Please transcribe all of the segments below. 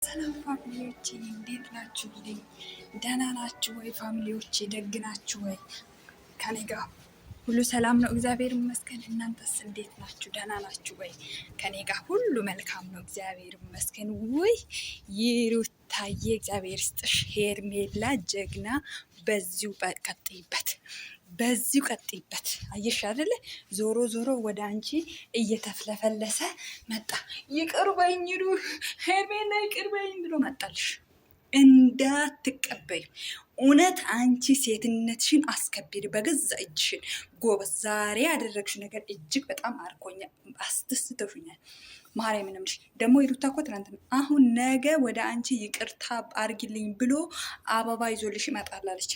ሰላም ፋሚሊዎቼ እንዴት ናችሁልኝ? ደህና ናችሁ ወይ? ፋሚሊዎቼ ደግ ናችሁ ወይ? ከኔ ጋር ሁሉ ሰላም ነው፣ እግዚአብሔር ይመስገን። እናንተስ እንዴት ናችሁ? ደህና ናችሁ ወይ? ከኔ ጋር ሁሉ መልካም ነው፣ እግዚአብሔር ይመስገን። ውይ ይሩታዬ እግዚአብሔር ስጥሽ፣ ሄርሜላ ጀግና፣ በዚሁ ቀጥይበት፣ በዚሁ ቀጥይበት። አየሽ አይደለ? ዞሮ ዞሮ ወደ አንቺ እየተፍለፈለሰ መጣ። ይቅር በይኝ ሄርሜላ ይቅር በይኝ ብሎ መጣልሽ። እንዳትቀበዩ። እውነት አንቺ ሴትነትሽን አስከቢሪ በገዛ እጅሽን። ጎበዝ። ዛሬ ያደረግሽው ነገር እጅግ በጣም አርኮኛል፣ አስደስተሽኛል። ማርያምን እምልሽ ደግሞ ይሩታ እኮ ትናንት አሁን ነገ ወደ አንቺ ይቅርታ አርጊልኝ ብሎ አበባ ይዞልሽ ይመጣል አለች።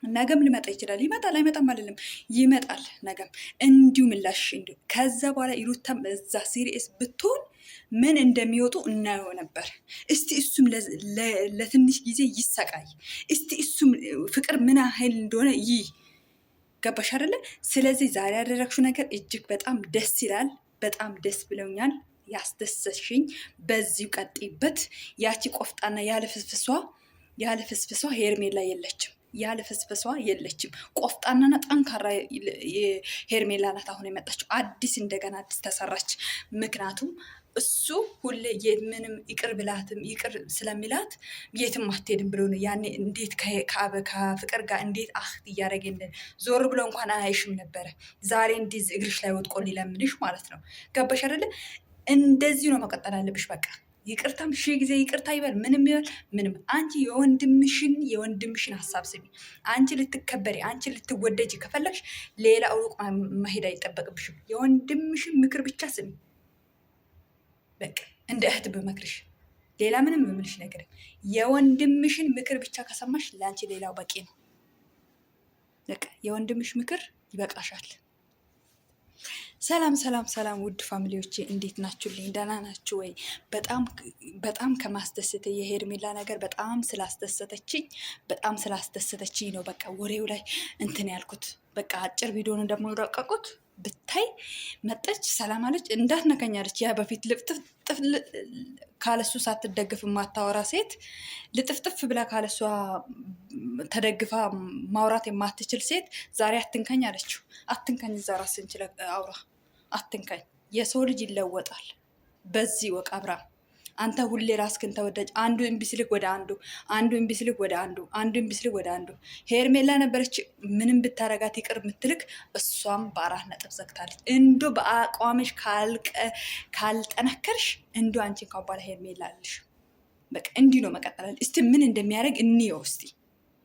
ነገም ሊመጣ ይችላል። ይመጣል፣ አይመጣም አይደለም፣ ይመጣል ነገም እንዲሁ ምላሽ እንዲሁ። ከዛ በኋላ ይሩታም እዛ ሲሪየስ ብትሆን ምን እንደሚወጡ እናየው ነበር። እስቲ እሱም ለትንሽ ጊዜ ይሰቃይ። እስቲ እሱም ፍቅር ምን ያህል እንደሆነ ገባሽ አይደለ? ስለዚህ ዛሬ ያደረግሽው ነገር እጅግ በጣም ደስ ይላል። በጣም ደስ ብለውኛል። ያስደሰሽኝ፣ በዚሁ ቀጥይበት። ያቺ ቆፍጣና ያለ ፍስፍሷ ሄርሜላ የለችም። ያለ ፍስፍሷ የለችም። ቆፍጣናና ጠንካራ ሄርሜላ ናት አሁን የመጣችው። እንደገና አዲስ ተሰራች። ምክንያቱም እሱ ሁሌ ምንም ይቅር ብላትም ይቅር ስለሚላት የትም አትሄድም ብሎ ነው። ያኔ እንዴት ከፍቅር ጋር እንዴት እያደረገ ዞር ብሎ እንኳን አያይሽም ነበረ። ዛሬ እንዲህ እግርሽ ላይ ወጥቆ ሊለምንሽ ማለት ነው። ገባሽ አይደለ? እንደዚሁ ነው መቀጠል አለብሽ። በቃ ይቅርታም ሺህ ጊዜ ይቅርታ ይበል፣ ምንም ይበል ምንም። አንቺ የወንድምሽን ሀሳብ ስሚ። አንቺ ልትከበሪ፣ አንቺ ልትወደጂ ከፈለግሽ ሌላ ሩቅ መሄድ አይጠበቅብሽም። የወንድምሽን ምክር ብቻ ስሚ። በቃ እንደ እህት በመክርሽ ሌላ ምንም የምልሽ ነገር፣ የወንድምሽን ምክር ብቻ ከሰማሽ ለአንቺ ሌላው በቂ ነው። በቃ የወንድምሽ ምክር ይበቃሻል። ሰላም ሰላም ሰላም፣ ውድ ፋሚሊዎቼ እንዴት ናችሁልኝ? ደህና ናችሁ ወይ? በጣም ከማስደሰተ የሄርሜላ ነገር በጣም ስላስደሰተችኝ ነው። በቃ ወሬው ላይ እንትን ያልኩት። በቃ አጭር ቪዲዮ ነው ደግሞ የረቀቁት። ብታይ መጠች ሰላም አለች፣ እንዳትነከኛለች። ያ በፊት ልጥፍጥፍ ካለሱ ሳትደግፍ የማታወራ ሴት ልጥፍጥፍ ብላ ካለሷ ተደግፋ ማውራት የማትችል ሴት ዛሬ አትንከኝ አለችው። አትንከኝ፣ እዛ ራስን ችለ አውራ፣ አትንከኝ። የሰው ልጅ ይለወጣል። በዚህ ወቅ አብራ አንተ ሁሌ ራስክን ተወዳጅ። አንዱ እምቢ ሲልክ ወደ አንዱ እምቢ ሲልክ ወደ አንዱ እምቢ ሲልክ ወደ አንዱ። ሄርሜላ ነበረች ምንም ብታረጋት ይቅር ምትልክ፣ እሷም በ4 ነጥብ ዘግታለች። እንዶ በአቋምሽ ካልጠነከርሽ እንዶ አንቺን ካባላ ሄርሜላ አለሽ። በቃ እንዲህ ነው መቀጠላል። እስቲ ምን እንደሚያደርግ እንየው።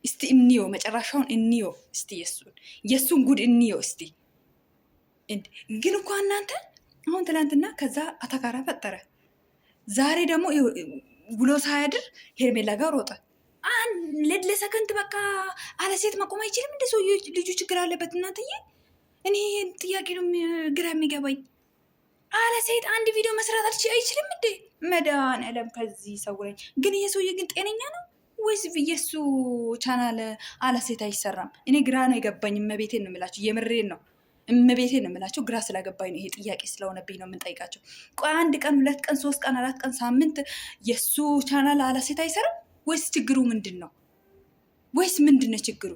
እስቲ እንየው፣ መጨረሻውን እንየው። እስቲ የሱን ጉድ እንየው። እስቲ ግን እኮ እናንተ አሁን ትላንትና ከዛ አተካራ ፈጠረ፣ ዛሬ ደግሞ ውሎ ሳያድር ሄርሜላ ጋር ሮጠ። ለሰከንድ በቃ አለ ሴት መቆም አይችልም እንደ ሰው ልጁ ችግር አለበት። እናንተዬ እኔ ጥያቄ ነው ግራ የሚገባኝ። አለ ሴት አንድ ቪዲዮ መስራት አይችልም እንዴ? መድኃኒዓለም ከዚህ ሰውረኝ። ግን የሰውዬ ግን ጤነኛ ነው ወይስ የሱ ቻናል አለ ሴት አይሰራም? እኔ ግራ ነው የገባኝ። እመቤቴን ነው የምላቸው፣ የምሬን ነው እመቤቴን ነው የምላቸው። ግራ ስለገባኝ ነው፣ ይሄ ጥያቄ ስለሆነብኝ ነው የምንጠይቃቸው። ቆይ 1 ቀን 2 ቀን 3 ቀን 4 ቀን ሳምንት የእሱ ቻናል አለ ሴት አይሰራም ወይስ ችግሩ ምንድን ነው? ወይስ ምንድን ነው ችግሩ?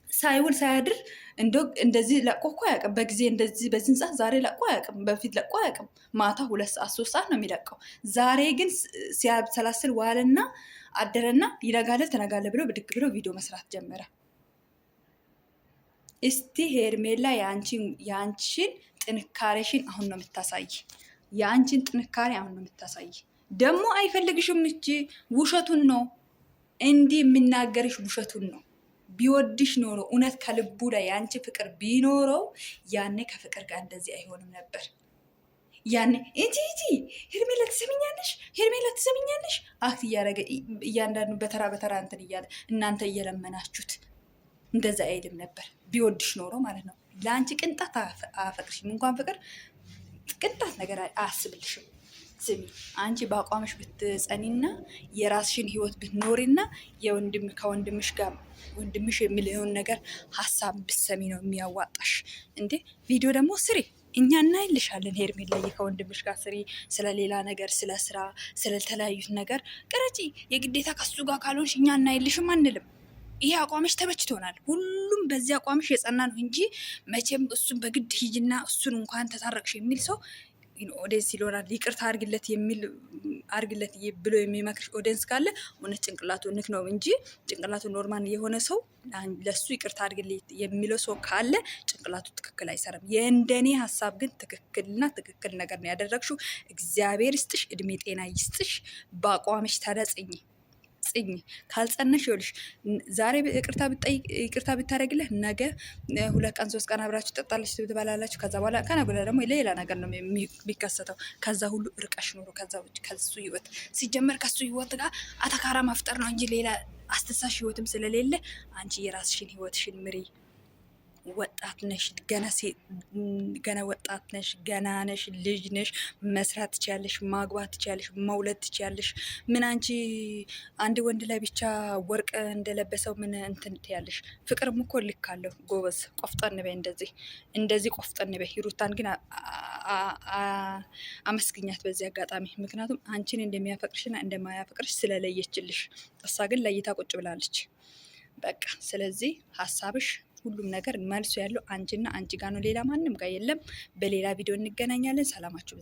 ሳይውል ሳያድር እንደዚህ ለቆ እኮ አያውቅም። በጊዜ እንደዚህ በዚህን ሰዓት ዛሬ ለቆ አያውቅም። በፊት ለቆ አያውቅም። ማታ 2 ሰዓት 3 ሰዓት ነው የሚለቀው። ዛሬ ግን ሲያሰላስል ዋልና አደረና ይነጋለ ተነጋለ ብሎ ብድግ ብሎ ቪዲዮ መስራት ጀመረ። እስቲ ሄርሜላ የአንቺን ጥንካሬሽን አሁን ነው የምታሳይ። የአንቺን ጥንካሬ አሁን ነው የምታሳይ። ደግሞ አይፈልግሽም እንጂ ውሸቱን ነው እንዲህ የምናገርሽ፣ ውሸቱን ነው። ቢወድሽ ኖሮ እውነት ከልቡ ላይ የአንቺ ፍቅር ቢኖረው ያኔ ከፍቅር ጋር እንደዚህ አይሆንም ነበር። ያኔ እንጂ ሄርሜላ ትሰሚኛለሽ አክት እያደረገ እያንዳንዱ በተራ እንትን እያለ እናንተ እየለመናችሁት እንደዛ አይልም ነበር። ቢወድሽ ኖሮ ማለት ነው። ለአንቺ ቅንጣት አያፈቅርሽም። እንኳን ፍቅር ቅንጣት ነገር አያስብልሽም። ስሚ፣ አንቺ በአቋምሽ ብትጸኒና የራስሽን ህይወት ብትኖሪና ከወንድምሽ ጋር ወንድምሽ የሚለውን ነገር ሀሳብ ብትሰሚ ነው የሚያዋጣሽ። እንዴ ቪዲዮ ደግሞ ስሪ። እኛ እናይልሻለን። ሄርሜላ ከወንድምሽ ጋር ስሪ፣ ስለሌላ ነገር፣ ስለ ስራ፣ ስለተለያዩት ነገር ቅረጪ። የግዴታ ከሱ ጋር ካልሆንሽ እኛ እናይልሽም አንልም። ይሄ አቋምሽ ተመችቶናል። ሁሉም በዚህ አቋምሽ የጸና ነው እንጂ መቼም እሱን በግድ ሂጅና እሱን እንኳን ተታረቅሽ የሚል ሰው ኦዲየንስ ይኖራል። ይቅርታ አርግለት ብሎ የሚመክርሽ ኦዲየንስ ካለ እውነት ጭንቅላቱ ንክ ነው እንጂ ጭንቅላቱ ኖርማል የሆነ ሰው ለሱ ይቅርታ አርግለት የሚለው ሰው ካለ ጭንቅላቱ ትክክል አይሰራም። የእንደኔ ሀሳብ ግን ትክክልና ትክክል ነገር ነው ያደረግሽው። እግዚአብሔር ይስጥሽ፣ እድሜ ጤና ይስጥሽ። በአቋምሽ ተደጽኝ ጽኝ ካልጸነሽ ይኸውልሽ ዛሬ ይቅርታ ብታደርግልህ ነገ 2 ቀን 3 ቀን አብራችሁ ጠጣለች ትበላላችሁ። ከዛ በኋላ ከነገ ወዲያ ደግሞ ሌላ ነገር ነው የሚከሰተው። ከዛ ሁሉ እርቀሽ ኖሮ ከሱ ህይወት ሲጀመር ከሱ ህይወት ጋር አተካራ ማፍጠር ነው እንጂ ሌላ አስተሳሽ ህይወትም ስለሌለ አንቺ የራስሽን ህይወትሽን ምሪ። ወጣት ነሽ፣ ገና ወጣት ነሽ፣ ገና ነሽ፣ ልጅ ነሽ። መስራት ትችያለሽ፣ ማግባት ትችያለሽ፣ መውለድ ትችያለሽ። ምን አንቺ አንድ ወንድ ላይ ብቻ ወርቅ እንደለበሰው ምን እንትን ትያለሽ? ፍቅርም እኮ ልክ አለው ጎበዝ። ቆፍጠን በይ፣ እንደዚህ ቆፍጠን በይ። ሂሩታን ግን አመስግኛት በዚህ አጋጣሚ። ምክንያቱም አንቺን እንደሚያፈቅርሽና እንደማያፈቅርሽ ስለለየችልሽ። እሷ ግን ለይታ ቁጭ ብላለች። በቃ ስለዚህ ሀሳብሽ ሁሉም ነገር መልሶ ያለው አንቺና አንቺ ጋር ነው። ሌላ ማንም ጋር የለም። በሌላ ቪዲዮ እንገናኛለን። ሰላማችሁ